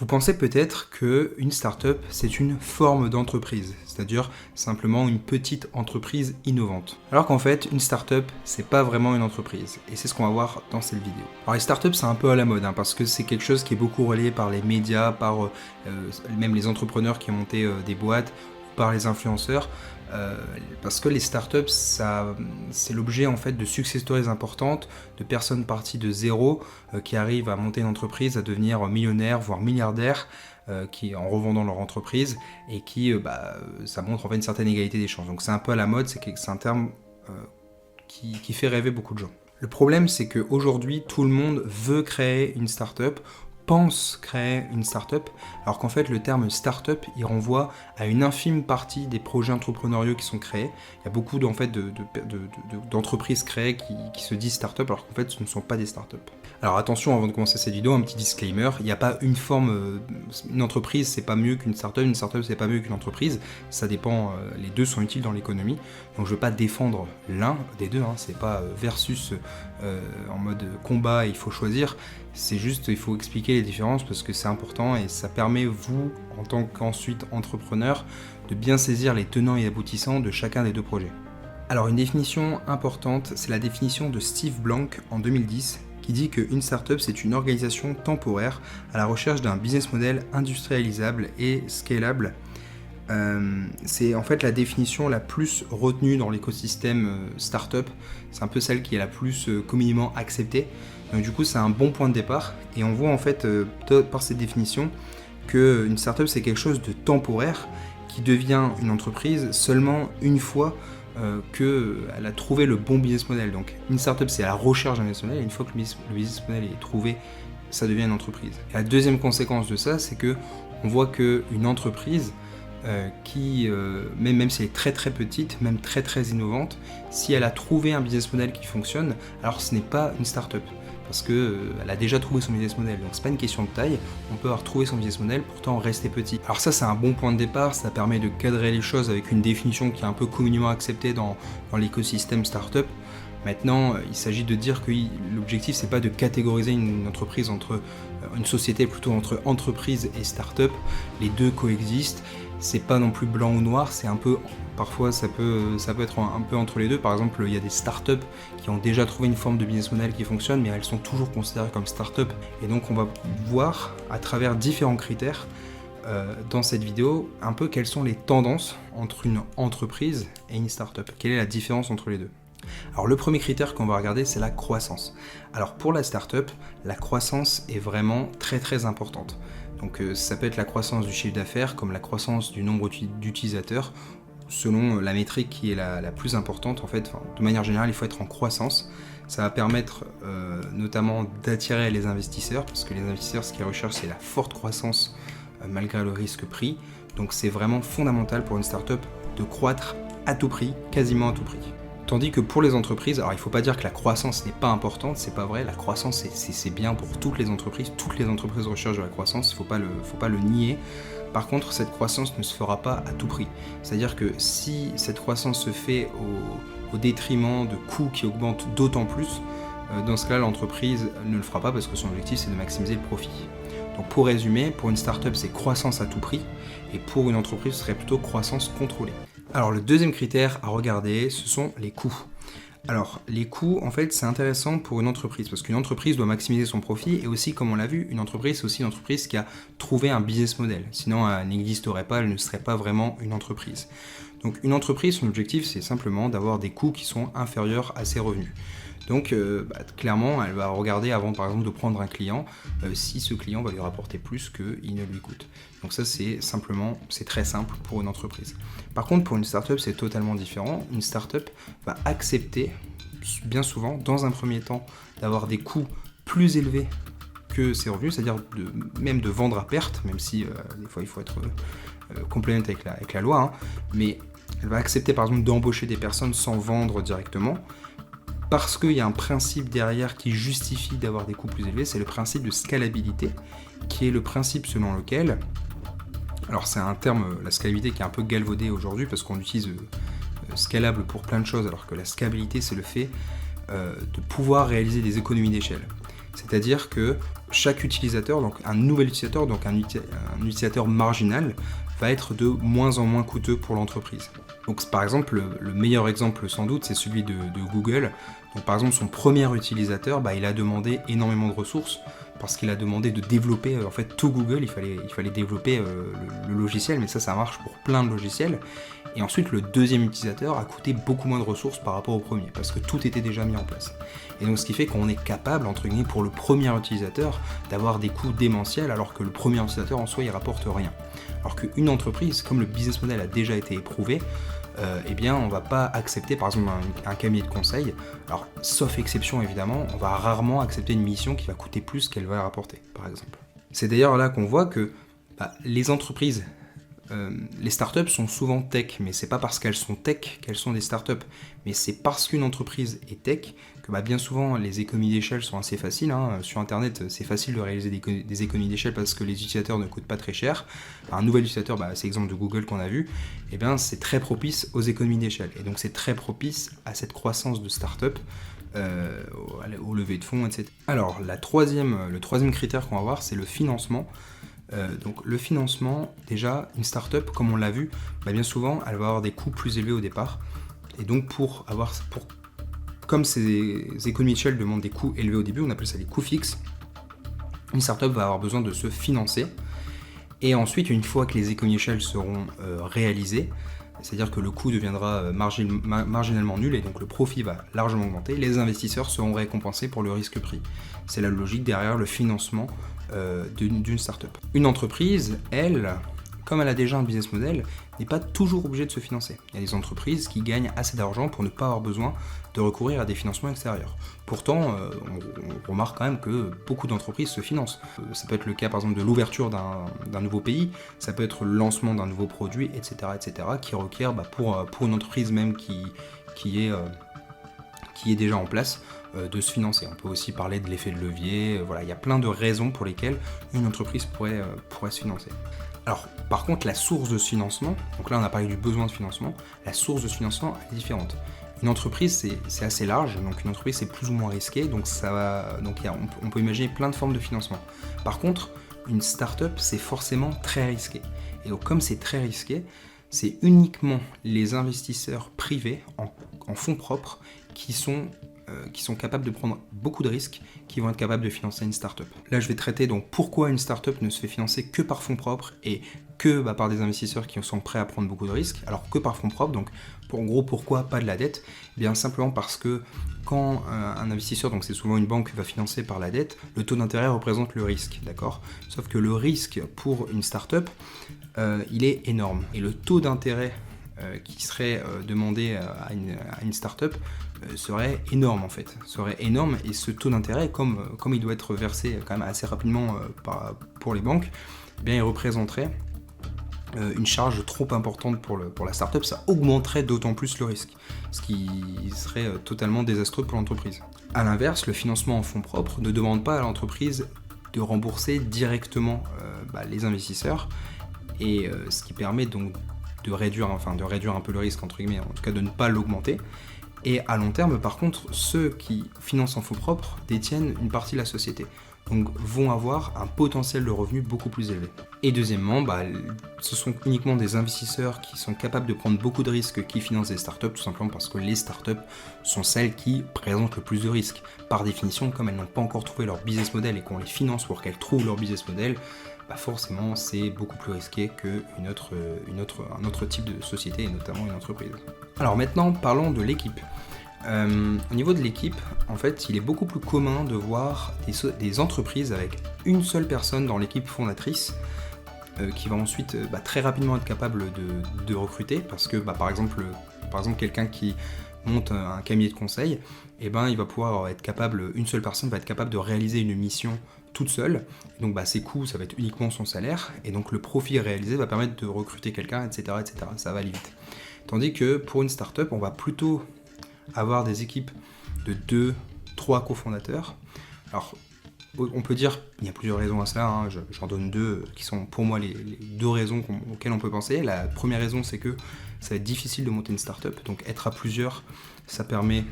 Vous pensez peut-être qu'une startup, c'est une forme d'entreprise, c'est-à-dire simplement une petite entreprise innovante. Alors qu'en fait, une startup, c'est pas vraiment une entreprise, et c'est ce qu'on va voir dans cette vidéo. Alors les startups, c'est un peu à la mode, parce que c'est quelque chose qui est beaucoup relayé par les médias, par même les entrepreneurs qui ont monté des boîtes, par les influenceurs, parce que les startups, c'est l'objet en fait de success stories importantes, de personnes parties de zéro qui arrivent à monter une entreprise, à devenir millionnaires, voire milliardaires, en revendant leur entreprise, et qui, ça montre en fait une certaine égalité des chances. Donc c'est un peu à la mode, c'est un terme qui fait rêver beaucoup de gens. Le problème, c'est qu'aujourd'hui, tout le monde veut créer une startup, pense créer une startup, alors qu'en fait le terme startup il renvoie à une infime partie des projets entrepreneuriaux qui sont créés. Il y a beaucoup d'entreprises créées qui se disent startup alors qu'en fait ce ne sont pas des startups. Alors attention, avant de commencer cette vidéo, un petit disclaimer, il n'y a pas une forme, une entreprise c'est pas mieux qu'une startup c'est pas mieux qu'une entreprise, ça dépend, les deux sont utiles dans l'économie, donc je ne veux pas défendre l'un des deux, c'est pas versus en mode combat, il faut choisir. C'est juste, il faut expliquer les différences parce que c'est important et ça permet, vous, en tant qu'ensuite entrepreneur, de bien saisir les tenants et aboutissants de chacun des deux projets. Alors une définition importante, c'est la définition de Steve Blank en 2010 qui dit qu'une startup c'est une organisation temporaire à la recherche d'un business model industrialisable et scalable. C'est en fait la définition la plus retenue dans l'écosystème startup, c'est un peu celle qui est la plus communément acceptée. Donc du coup c'est un bon point de départ et on voit en fait par cette définition qu'une startup c'est quelque chose de temporaire qui devient une entreprise seulement une fois qu'elle a trouvé le bon business model. Donc une startup c'est à la recherche d'un business model et une fois que le business model est trouvé, ça devient une entreprise. Et la deuxième conséquence de ça c'est que on voit qu'une entreprise même si elle est très très petite, même très très innovante, si elle a trouvé un business model qui fonctionne, alors ce n'est pas une startup. Parce qu'elle a déjà trouvé son business model, donc c'est pas une question de taille, on peut avoir trouvé son business model, pourtant rester petit. Alors ça c'est un bon point de départ, ça permet de cadrer les choses avec une définition qui est un peu communément acceptée dans l'écosystème startup. Maintenant, il s'agit de dire que l'objectif c'est pas de catégoriser une entreprise une société plutôt entre entreprise et startup, les deux coexistent. C'est pas non plus blanc ou noir, c'est un peu, parfois ça peut être un peu entre les deux. Par exemple, il y a des startups qui ont déjà trouvé une forme de business model qui fonctionne, mais elles sont toujours considérées comme startups. Et donc on va voir à travers différents critères dans cette vidéo un peu quelles sont les tendances entre une entreprise et une startup. Quelle est la différence entre les deux ? Alors le premier critère qu'on va regarder c'est la croissance. Alors pour la startup, la croissance est vraiment très très importante. Donc ça peut être la croissance du chiffre d'affaires comme la croissance du nombre d'utilisateurs selon la métrique qui est la plus importante en fait. De manière générale il faut être en croissance. Ça va permettre notamment d'attirer les investisseurs parce que les investisseurs ce qu'ils recherchent c'est la forte croissance malgré le risque pris. Donc c'est vraiment fondamental pour une startup de croître à tout prix, quasiment à tout prix. Tandis que pour les entreprises, alors il ne faut pas dire que la croissance n'est pas importante, c'est pas vrai, la croissance c'est bien pour toutes les entreprises recherchent de la croissance, il ne faut pas le nier. Par contre, cette croissance ne se fera pas à tout prix. C'est-à-dire que si cette croissance se fait au détriment de coûts qui augmentent d'autant plus, dans ce cas-là, l'entreprise ne le fera pas parce que son objectif c'est de maximiser le profit. Donc pour résumer, pour une startup c'est croissance à tout prix, et pour une entreprise ce serait plutôt croissance contrôlée. Alors le deuxième critère à regarder, ce sont les coûts. Alors les coûts, en fait, c'est intéressant pour une entreprise, parce qu'une entreprise doit maximiser son profit, et aussi, comme on l'a vu, une entreprise, c'est aussi une entreprise qui a trouvé un business model. Sinon, elle n'existerait pas, elle ne serait pas vraiment une entreprise. Donc une entreprise, son objectif, c'est simplement d'avoir des coûts qui sont inférieurs à ses revenus. Donc clairement, elle va regarder avant par exemple de prendre un client, si ce client va lui rapporter plus qu'il ne lui coûte. Donc ça c'est très simple pour une entreprise. Par contre pour une startup c'est totalement différent. Une startup va accepter bien souvent dans un premier temps d'avoir des coûts plus élevés que ses revenus, c'est-à-dire même de vendre à perte, même si des fois il faut être complémentaire avec la loi, mais elle va accepter par exemple d'embaucher des personnes sans vendre directement. Parce qu'il y a un principe derrière qui justifie d'avoir des coûts plus élevés, c'est le principe de scalabilité, qui est le principe selon lequel, alors c'est un terme, la scalabilité qui est un peu galvaudé aujourd'hui parce qu'on utilise scalable pour plein de choses, alors que la scalabilité c'est le fait de pouvoir réaliser des économies d'échelle. C'est-à-dire que chaque utilisateur, donc un nouvel utilisateur, donc un utilisateur marginal, va être de moins en moins coûteux pour l'entreprise. Donc par exemple, le meilleur exemple sans doute, c'est celui de Google. Donc par exemple, son premier utilisateur, il a demandé énormément de ressources parce qu'il a demandé de développer en fait tout Google, il fallait développer le logiciel, mais ça marche pour plein de logiciels. Et ensuite, le deuxième utilisateur a coûté beaucoup moins de ressources par rapport au premier, parce que tout était déjà mis en place. Et donc ce qui fait qu'on est capable, entre guillemets, pour le premier utilisateur, d'avoir des coûts démentiels, alors que le premier utilisateur en soi, il rapporte rien. Alors qu'une entreprise, comme le business model a déjà été éprouvé, eh bien on va pas accepter par exemple un cabinet de conseil, alors sauf exception évidemment, on va rarement accepter une mission qui va coûter plus qu'elle va rapporter par exemple. C'est d'ailleurs là qu'on voit que les entreprises, les startups sont souvent tech, mais c'est pas parce qu'elles sont tech qu'elles sont des startups, mais c'est parce qu'une entreprise est tech que bien souvent les économies d'échelle sont assez faciles. Sur internet c'est facile de réaliser des économies d'échelle parce que les utilisateurs ne coûtent pas très cher. Un nouvel utilisateur, c'est l'exemple de Google qu'on a vu, c'est très propice aux économies d'échelle, et donc c'est très propice à cette croissance de startup, au levée de fonds, etc. Alors le troisième critère qu'on va voir, c'est le financement. Donc le financement, déjà, une startup, comme on l'a vu, bien souvent, elle va avoir des coûts plus élevés au départ. Et donc comme ces économies d'échelle demandent des coûts élevés au début, on appelle ça des coûts fixes, une startup va avoir besoin de se financer. Et ensuite, une fois que les économies d'échelle seront réalisées, c'est-à-dire que le coût deviendra marginalement nul et donc le profit va largement augmenter, les investisseurs seront récompensés pour le risque pris. C'est la logique derrière le financement d'une startup. Une entreprise, elle, comme elle a déjà un business model, n'est pas toujours obligée de se financer. Il y a des entreprises qui gagnent assez d'argent pour ne pas avoir besoin de recourir à des financements extérieurs. Pourtant, on remarque quand même que beaucoup d'entreprises se financent. Ça peut être le cas par exemple de l'ouverture d'un nouveau pays, ça peut être le lancement d'un nouveau produit, etc., qui requiert pour une entreprise même qui est déjà en place, de se financer. On peut aussi parler de l'effet de levier, il y a plein de raisons pour lesquelles une entreprise pourrait se financer. Alors, par contre, la source de ce financement, donc là on a parlé du besoin de financement, la source de ce financement est différente. Une entreprise, c'est assez large, donc une entreprise c'est plus ou moins risqué, donc on peut imaginer plein de formes de financement. Par contre, une start-up, c'est forcément très risqué. Et donc comme c'est très risqué, c'est uniquement les investisseurs privés en fonds propres qui sont capables de prendre beaucoup de risques, qui vont être capables de financer une startup. Là, je vais traiter donc pourquoi une startup ne se fait financer que par fonds propres et que par des investisseurs qui sont prêts à prendre beaucoup de risques, alors que par fonds propres. Donc, en gros, pourquoi pas de la dette ? Bien simplement parce que quand un investisseur, donc c'est souvent une banque, va financer par la dette, le taux d'intérêt représente le risque, d'accord ? Sauf que le risque pour une startup, il est énorme. Et le taux d'intérêt qui serait demandé à une startup serait énorme en fait. Serait énorme, et ce taux d'intérêt, comme il doit être versé quand même assez rapidement pour les banques, il représenterait une charge trop importante pour la startup. Ça augmenterait d'autant plus le risque, ce qui serait totalement désastreux pour l'entreprise. A l'inverse, le financement en fonds propres ne demande pas à l'entreprise de rembourser directement les investisseurs, et ce qui permet donc de réduire un peu le risque, entre guillemets, en tout cas de ne pas l'augmenter. Et à long terme, par contre, ceux qui financent en fonds propres détiennent une partie de la société, donc vont avoir un potentiel de revenus beaucoup plus élevé. Et deuxièmement, ce sont uniquement des investisseurs qui sont capables de prendre beaucoup de risques qui financent des startups, tout simplement parce que les startups sont celles qui présentent le plus de risques. Par définition, comme elles n'ont pas encore trouvé leur business model et qu'on les finance pour qu'elles trouvent leur business model, forcément c'est beaucoup plus risqué qu'un autre type de société, et notamment une entreprise. Alors maintenant, parlons de l'équipe. Au niveau de l'équipe, en fait, il est beaucoup plus commun de voir des entreprises avec une seule personne dans l'équipe fondatrice qui va ensuite très rapidement être capable de recruter, parce que par exemple quelqu'un qui monte un cabinet de conseil, il va pouvoir être capable, une seule personne va être capable de réaliser une mission toute seule, donc ses coûts, ça va être uniquement son salaire, et donc le profit réalisé va permettre de recruter quelqu'un, etc., ça va aller vite. Tandis que pour une startup, on va plutôt avoir des équipes de 2-3 cofondateurs. Alors, on peut dire, il y a plusieurs raisons à cela, j'en donne deux, qui sont pour moi les deux raisons auxquelles on peut penser. La première raison, c'est que ça va être difficile de monter une startup, donc être à plusieurs, ça permet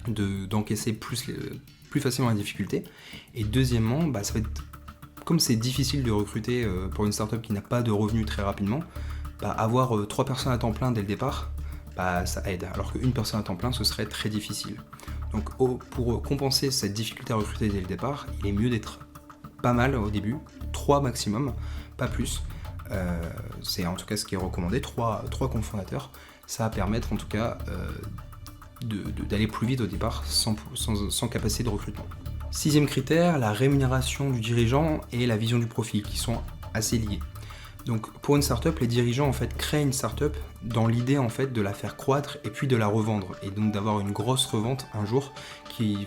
d'encaisser plus plus facilement la difficulté. Et deuxièmement, ça va être, comme c'est difficile de recruter pour une startup qui n'a pas de revenus très rapidement, avoir 3 personnes à temps plein dès le départ, ça aide. Alors qu'une personne à temps plein, ce serait très difficile. Donc pour compenser cette difficulté à recruter dès le départ, il est mieux d'être pas mal au début, 3 maximum, pas plus. C'est en tout cas ce qui est recommandé, 3 cofondateurs. Ça va permettre en tout cas d'aller plus vite au départ sans capacité de recrutement. 6e critère, la rémunération du dirigeant et la vision du profit qui sont assez liés. Donc pour une startup, les dirigeants en fait créent une startup dans l'idée en fait de la faire croître et puis de la revendre, et donc d'avoir une grosse revente un jour qui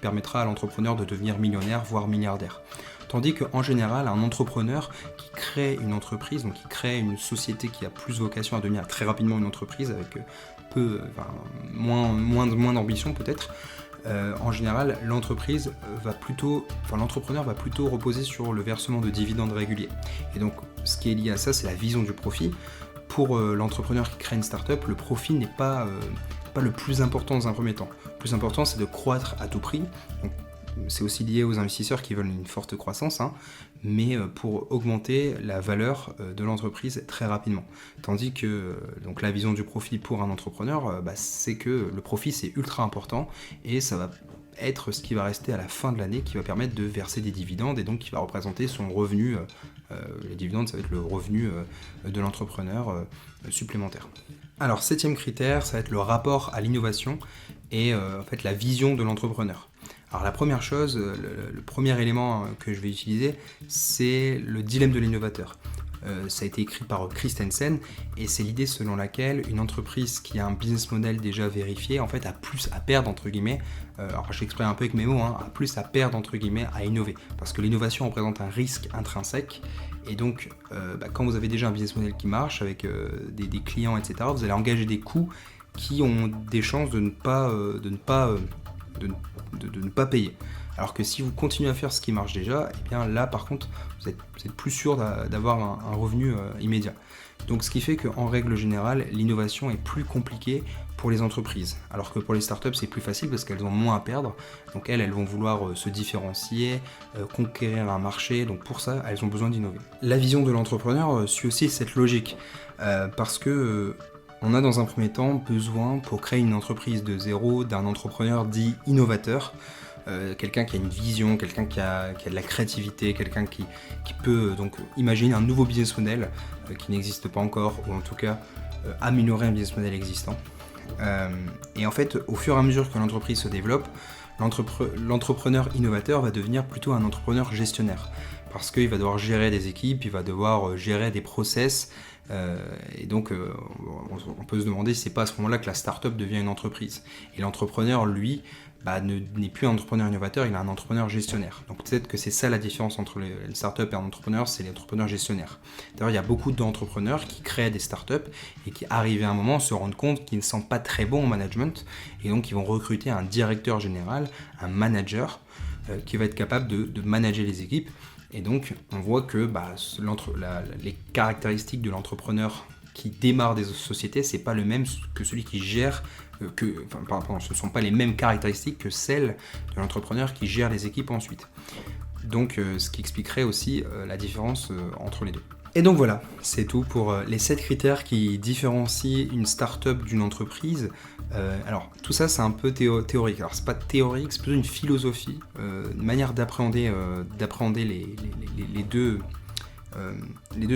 permettra à l'entrepreneur de devenir millionnaire, voire milliardaire. Tandis qu'en général, un entrepreneur qui crée une entreprise, donc qui crée une société qui a plus vocation à devenir très rapidement une entreprise avec moins d'ambition peut-être, en général, l'entrepreneur va plutôt reposer sur le versement de dividendes réguliers. Et donc, ce qui est lié à ça, c'est la vision du profit. Pour l'entrepreneur qui crée une startup, le profit n'est pas le plus important dans un premier temps. Le plus important, c'est de croître à tout prix. Donc, c'est aussi lié aux investisseurs qui veulent une forte croissance, mais pour augmenter la valeur de l'entreprise très rapidement. Tandis que donc la vision du profit pour un entrepreneur, c'est que le profit c'est ultra important et ça va être ce qui va rester à la fin de l'année qui va permettre de verser des dividendes et donc qui va représenter son revenu. Les dividendes, ça va être le revenu de l'entrepreneur supplémentaire. Alors, 7e critère, ça va être le rapport à l'innovation et en fait la vision de l'entrepreneur. Alors la première chose, le premier élément que je vais utiliser, c'est le dilemme de l'innovateur. Ça a été écrit par Christensen et c'est l'idée selon laquelle une entreprise qui a un business model déjà vérifié en fait a plus à perdre entre guillemets, alors je l'exprime un peu avec mes mots, a plus à perdre entre guillemets à innover, parce que l'innovation représente un risque intrinsèque et donc quand vous avez déjà un business model qui marche avec des clients etc, vous allez engager des coûts qui ont des chances de ne pas payer. Alors que si vous continuez à faire ce qui marche déjà, et bien là par contre vous êtes plus sûr d'avoir un revenu immédiat. Donc ce qui fait qu'en règle générale, l'innovation est plus compliquée pour les entreprises. Alors que pour les startups c'est plus facile parce qu'elles ont moins à perdre. Donc elles vont vouloir se différencier, conquérir un marché. Donc pour ça, elles ont besoin d'innover. La vision de l'entrepreneur suit aussi cette logique. Parce que on a dans un premier temps besoin pour créer une entreprise de zéro d'un entrepreneur dit innovateur. Quelqu'un qui a une vision, quelqu'un qui a de la créativité, quelqu'un qui peut donc imaginer un nouveau business model qui n'existe pas encore, ou en tout cas améliorer un business model existant. Et en fait, au fur et à mesure que l'entreprise se développe, l'entrepreneur innovateur va devenir plutôt un entrepreneur gestionnaire, parce qu'il va devoir gérer des équipes, il va devoir gérer des process, et donc on peut se demander si c'est pas à ce moment-là que la startup devient une entreprise. Et l'entrepreneur, lui, n'est plus un entrepreneur innovateur, il est un entrepreneur gestionnaire. Donc peut-être que c'est ça la différence entre une startup et un entrepreneur, c'est l'entrepreneur gestionnaire. D'ailleurs, il y a beaucoup d'entrepreneurs qui créent des startups et qui, arrivés à un moment, se rendent compte qu'ils ne sont pas très bons en management et donc ils vont recruter un directeur général, un manager qui va être capable de manager les équipes. Et donc, on voit que les caractéristiques de l'entrepreneur qui démarre des sociétés, c'est pas le même que celui qui gère, ce ne sont pas les mêmes caractéristiques que celles de l'entrepreneur qui gère les équipes ensuite. Donc, ce qui expliquerait aussi la différence entre les deux. Et donc voilà, c'est tout pour les 7 critères qui différencient une start-up d'une entreprise. Alors tout ça c'est un peu théorique. Alors c'est pas théorique, c'est plutôt une philosophie, une manière d'appréhender les deux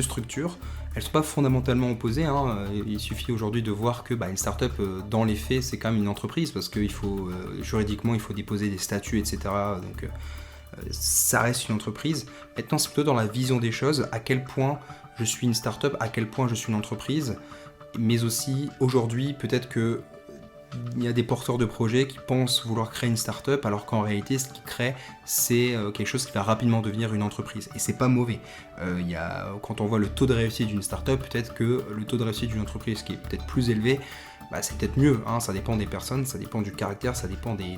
structures. Elles ne sont pas fondamentalement opposées. Il suffit aujourd'hui de voir que une start-up, dans les faits, c'est quand même une entreprise parce qu'il faut juridiquement il faut déposer des statuts, etc. Donc ça reste une entreprise. Maintenant, c'est plutôt dans la vision des choses, à quel point je suis une start-up, à quel point je suis une entreprise, mais aussi aujourd'hui, peut-être que il y a des porteurs de projets qui pensent vouloir créer une start-up alors qu'en réalité ce qu'ils créent c'est quelque chose qui va rapidement devenir une entreprise et c'est pas mauvais. Quand on voit le taux de réussite d'une start-up, peut-être que le taux de réussite d'une entreprise qui est peut-être plus élevé, c'est peut-être mieux, ça dépend des personnes, ça dépend du caractère, ça dépend des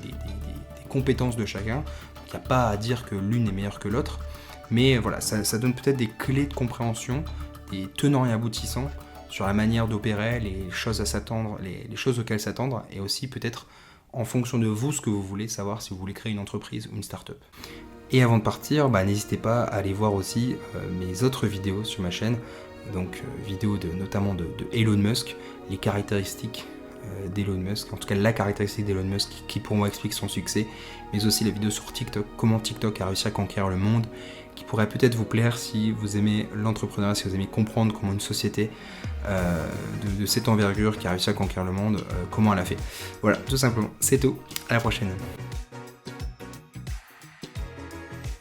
compétences de chacun. Il n'y a pas à dire que l'une est meilleure que l'autre, mais voilà, ça donne peut-être des clés de compréhension, des tenants et aboutissants sur la manière d'opérer, les choses à s'attendre, les choses auxquelles s'attendre, et aussi peut-être en fonction de vous ce que vous voulez savoir, si vous voulez créer une entreprise ou une start-up. Et avant de partir, n'hésitez pas à aller voir aussi mes autres vidéos sur ma chaîne, donc vidéos notamment de Elon Musk, les caractéristiques d'Elon Musk, en tout cas la caractéristique d'Elon Musk qui pour moi explique son succès, mais aussi la vidéo sur TikTok, comment TikTok a réussi à conquérir le monde, qui pourrait peut-être vous plaire si vous aimez l'entrepreneuriat, si vous aimez comprendre comment une société de cette envergure qui a réussi à conquérir le monde, comment elle a fait. Voilà, tout simplement, c'est tout, à la prochaine.